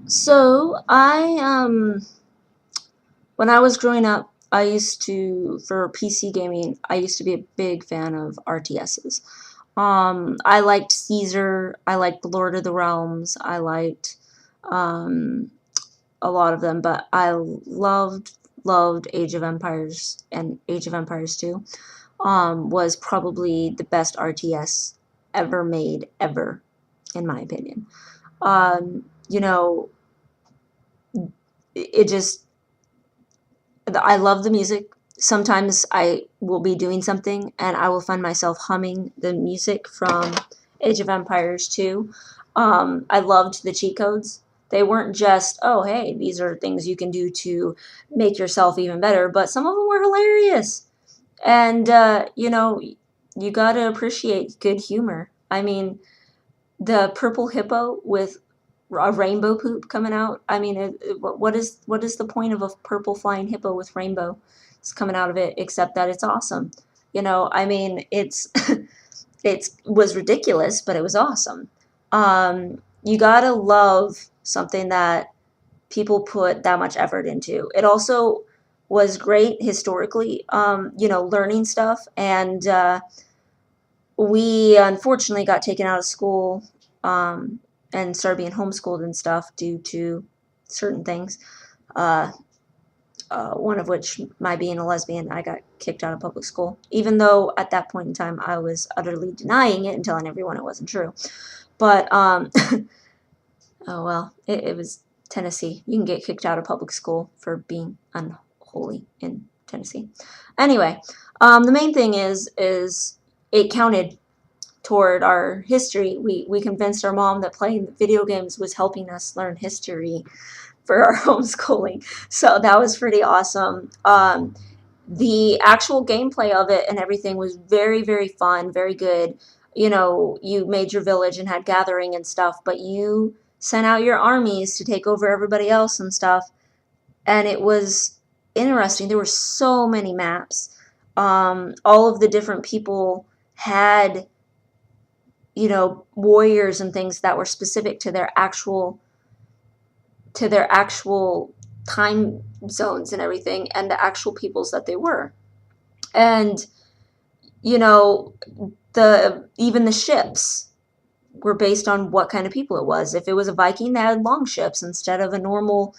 So when I was growing up, for PC gaming, I used to be a big fan of RTSs. I liked Caesar, I liked Lord of the Realms, I liked um, a lot of them, but I loved Age of Empires, and Age of Empires 2 was probably the best RTS ever made, ever, in my opinion. You know, it just I love the music. Sometimes I will be doing something and I will find myself humming the music from Age of Empires 2. I loved the cheat codes. They weren't just, oh, hey, these are things you can do to make yourself even better, but some of them were hilarious. And, you gotta appreciate good humor. I mean, the purple hippo with a rainbow poop coming out. I mean, what is the point of a purple flying hippo with rainbow is coming out of it except that it's awesome? I mean, it was ridiculous, but it was awesome. You gotta love something that people put that much effort into. It also was great historically, learning stuff, and we unfortunately got taken out of school and started being homeschooled and stuff due to certain things. Uh, one of which, my being a lesbian, I got kicked out of public school, even though at that point in time I was utterly denying it and telling everyone it wasn't true. But, oh well, it was Tennessee. You can get kicked out of public school for being unholy in Tennessee. Anyway, the main thing is it counted toward our history. We convinced our mom that playing video games was helping us learn history for our homeschooling. So that was pretty awesome. The actual gameplay of it and everything was very, very fun, very good. You made your village and had gathering and stuff, but you sent out your armies to take over everybody else and stuff. And it was interesting. There were so many maps. All of the different people had warriors and things that were specific to their actual time zones and everything, and the actual peoples that they were. And you know the even the ships were based on what kind of people it was. If it was a Viking, they had long ships instead of a normal,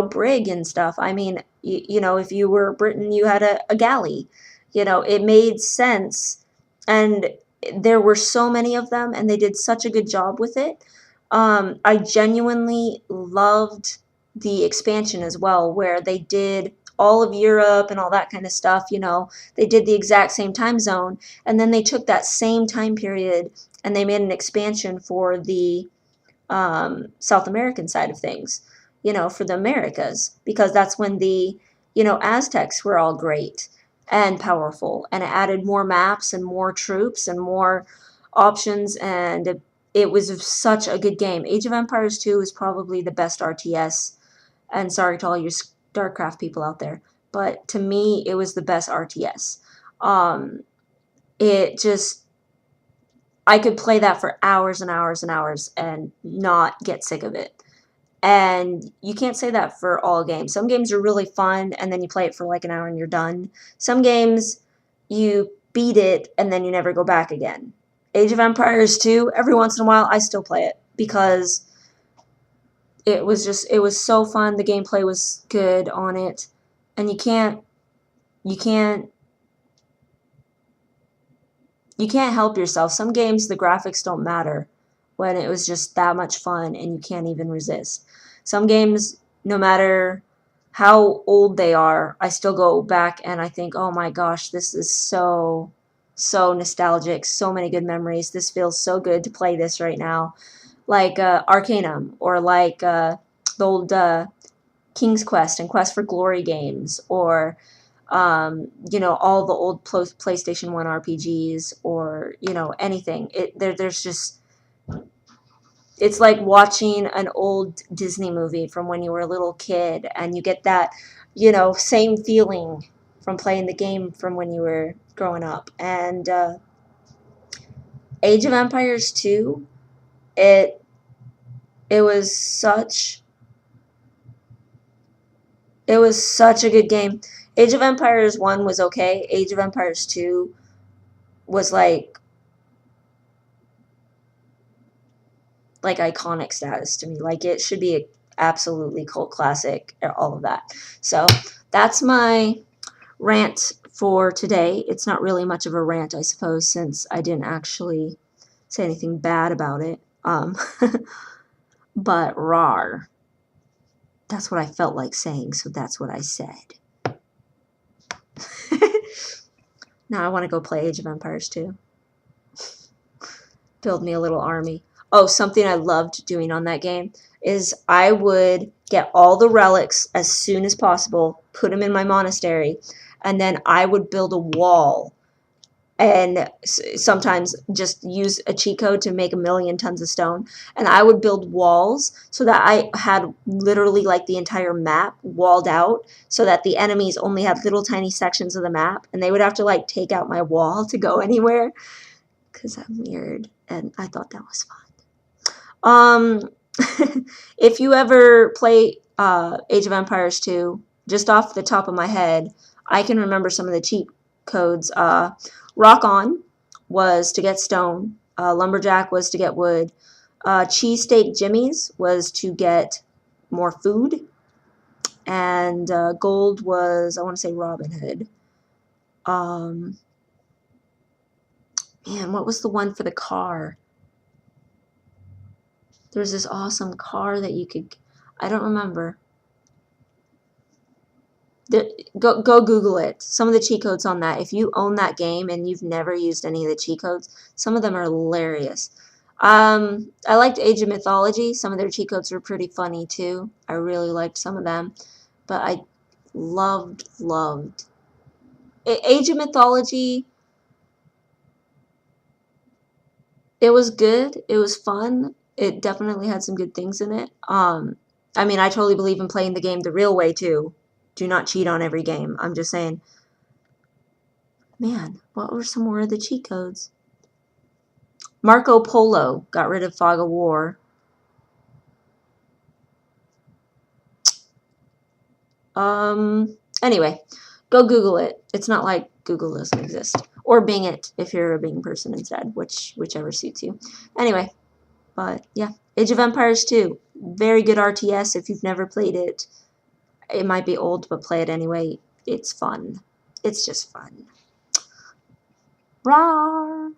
brig and stuff. I mean, if you were Britain, you had a galley. It made sense. And there were so many of them, and they did such a good job with it. I genuinely loved the expansion as well, where they did all of Europe and all that kind of stuff. They did the exact same time zone, and then they took that same time period and they made an expansion for the South American side of things, for the Americas, because that's when the, Aztecs were all great and powerful, and it added more maps and more troops and more options, and it was such a good game. Age of Empires 2 is probably the best RTS, and sorry to all you StarCraft people out there, but to me, it was the best RTS. Um, it just I could play that for hours and hours and hours and not get sick of it. And you can't say that for all games. Some games are really fun and then you play it for like an hour and you're done. Some games you beat it and then you never go back again. Age of Empires 2, every once in a while I still play it because it was so fun. The gameplay was good on it. And you can't you can't help yourself. Some games, the graphics don't matter when it was just that much fun and you can't even resist. Some games, no matter how old they are, I still go back and I think, oh my gosh, this is so, so nostalgic. So many good memories. This feels so good to play this right now. Like Arcanum, or like the old King's Quest and Quest for Glory games, or all the old PlayStation 1 RPGs, or anything. There's just it's like watching an old Disney movie from when you were a little kid, and you get that same feeling from playing the game from when you were growing up. And Age of Empires 2, it it was such It was such a good game. Age of Empires 1 was okay. Age of Empires 2 was like iconic status to me. Like it should be a absolutely cult classic, all of that. So that's my rant for today. It's not really much of a rant, I suppose, since I didn't actually say anything bad about it. But RAR. That's what I felt like saying, so that's what I said. Now I want to go play Age of Empires 2. Build me a little army. Oh, something I loved doing on that game is I would get all the relics as soon as possible, put them in my monastery, and then I would build a wall and sometimes just use a cheat code to make a million tons of stone. And I would build walls so that I had literally like the entire map walled out so that the enemies only had little tiny sections of the map and they would have to like take out my wall to go anywhere because I'm weird and I thought that was fun. If you ever play Age of Empires 2, just off the top of my head, I can remember some of the cheat codes. Rock On was to get stone. Lumberjack was to get wood. Cheesesteak Jimmy's was to get more food. And gold was, I want to say, Robin Hood. Man, what was the one for the car? There was this awesome car that you could, I don't remember. Go Google it. Some of the cheat codes on that. If you own that game and you've never used any of the cheat codes, some of them are hilarious. I liked Age of Mythology. Some of their cheat codes were pretty funny too. I really liked some of them, but I loved Age of Mythology. It was good. It was fun. It definitely had some good things in it. I mean, I totally believe in playing the game the real way too. Do not cheat on every game. I'm just saying. Man, what were some more of the cheat codes? Marco Polo got rid of Fog of War. Anyway, go Google it. It's not like Google doesn't exist. Or Bing it if you're a Bing person instead, whichever suits you. Anyway, but yeah, Age of Empires 2. Very good RTS if you've never played it. It might be old, but play it anyway. It's fun. It's just fun. RAWR!